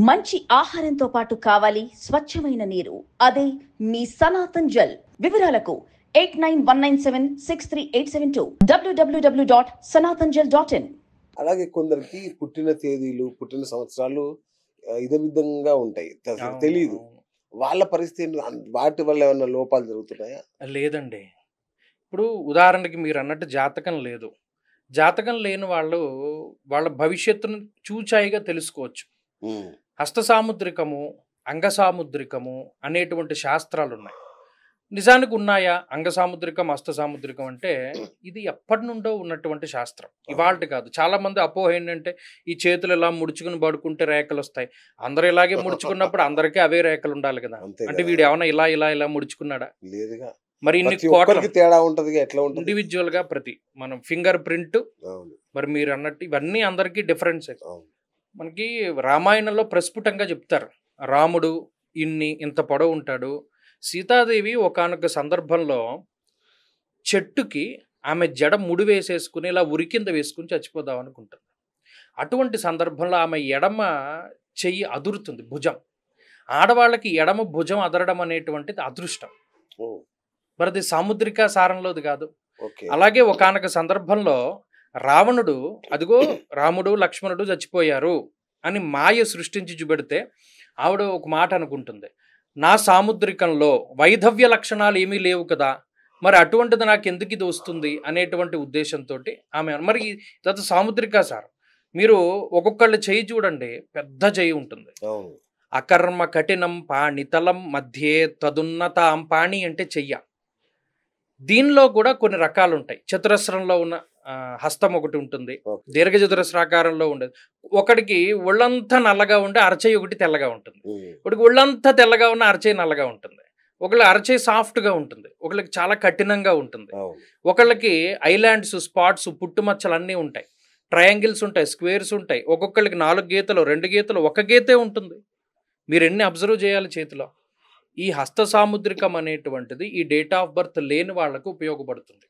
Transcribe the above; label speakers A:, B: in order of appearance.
A: మంచి ఆహారంతో పాటు కావాలి స్వచ్ఛమైన నీరు. అదే మీ సనాతన్ జల్. వివరాలకు 8919763872 www.sanatanjal.in.
B: అలాగే కొందరికి పుట్టిన తేదీలు, పుట్టిన సంవత్సరాలు ఇదమిద్దంగా ఉంటాయి. తెలీదు. వాళ్ళ పరిస్థితి ఏంటి? వాటి వల్ల ఏమన్నా లోపాలు జరుగుతున్నాయా?
C: లేదండి. ఇప్పుడు ఉదాహరణకి మీరన్నట్టు జాతకం లేదు. జాతకం లేని వాళ్ళు వాళ్ళ భవిష్యత్తును చూచాయిగా తెలుసుకోవచ్చు. హస్త సాముద్రికము, అంగ సాముద్రికము అనేటువంటి శాస్త్రాలున్నాయి. నిజానికి ఉన్నాయా అంగ సాముద్రికం, హస్త సాముద్రికం అంటే ఇది ఎప్పటి నుండో ఉన్నటువంటి శాస్త్రం. ఇవాల్టి కాదు. చాలామంది అపోహ ఏంటంటే ఈ చేతులు ఇలా ముడుచుకుని పడుకుంటే రేఖలు వస్తాయి. అందరూ ఇలాగే ముడుచుకున్నప్పుడు అందరికీ అవే రేఖలు ఉండాలి కదా. అంటే వీడు ఏమన్నా ఇలా ఇలా ఇలా ముడుచుకున్నాడా?
B: లేదుగా.
C: మరి ఇన్ని
B: కోట్లకి తేడా ఉంటది. ఎట్లా ఉంటుంది?
C: ఇండివిజువల్ గా ప్రతి మనం ఫింగర్ ప్రింట్, మరి మీరు అన్నట్టు ఇవన్నీ అందరికీ డిఫరెన్స్. మనకి రామాయణంలో ప్రస్ఫుటంగా చెప్తారు. రాముడు ఇంత పొడవు ఉంటాడు. సీతాదేవి ఒకానొక సందర్భంలో చెట్టుకి ఆమె జడ ముడి వేసేసుకుని ఇలా ఉరి కింద వేసుకుని చచ్చిపోదాం అనుకుంటుంది. అటువంటి సందర్భంలో ఆమె ఎడమ చెయ్యి అదురుతుంది, భుజం. ఆడవాళ్ళకి ఎడమ భుజం అదరడం అనేటువంటిది అదృష్టం. మరి అది సాముద్రిక సారంలోది కాదు. అలాగే ఒకానొక సందర్భంలో రావణుడు అదిగో రాముడు లక్ష్మణుడు చచ్చిపోయారు అని మాయ సృష్టించి చూపెడితే ఆవిడ ఒక మాట అనుకుంటుంది, నా సాముద్రికంలో వైధవ్య లక్షణాలు ఏమీ లేవు కదా, మరి అటువంటిది నాకు ఎందుకు ఇది వస్తుంది అనేటువంటి ఉద్దేశంతో ఆమె మరి ఇదంతా సాముద్రిక సారం. మీరు ఒక్కొక్కళ్ళు చెయ్యి చూడండి, పెద్ద చెయ్యి ఉంటుంది. అకర్మ కఠినం పాణితలం మధ్యే తదున్నతాం. పాణి అంటే చెయ్య. దీనిలో కూడా కొన్ని రకాలు ఉంటాయి. చతురస్రంలో ఉన్న హస్తం ఒకటి ఉంటుంది, దీర్ఘ చతురస్రాకారంలో ఉండేది. ఒకడికి ఒళ్ళంతా నల్లగా ఉండే అరచేయి ఒకటి తెల్లగా ఉంటుంది. ఒకటికి ఒళ్ళంతా తెల్లగా ఉన్న అరచేయి నల్లగా ఉంటుంది. ఒకళ్ళకి అరచేయి సాఫ్ట్గా ఉంటుంది, ఒకళ్ళకి చాలా కఠినంగా ఉంటుంది. ఒకళ్ళకి ఐలాండ్స్, స్పాట్స్, పుట్టుమచ్చలు అన్నీ ఉంటాయి. ట్రయాంగిల్స్ ఉంటాయి, స్క్వేర్స్ ఉంటాయి. ఒక్కొక్కళ్ళకి 4 గీతలు, 2 గీతలు, 1 గీతే ఉంటుంది. మీరు ఎన్ని అబ్జర్వ్ చేయాలి చేతిలో. ఈ హస్త సాముద్రికం అనేటువంటిది ఈ డేట్ ఆఫ్ బర్త్ లేని వాళ్లకు ఉపయోగపడుతుంది.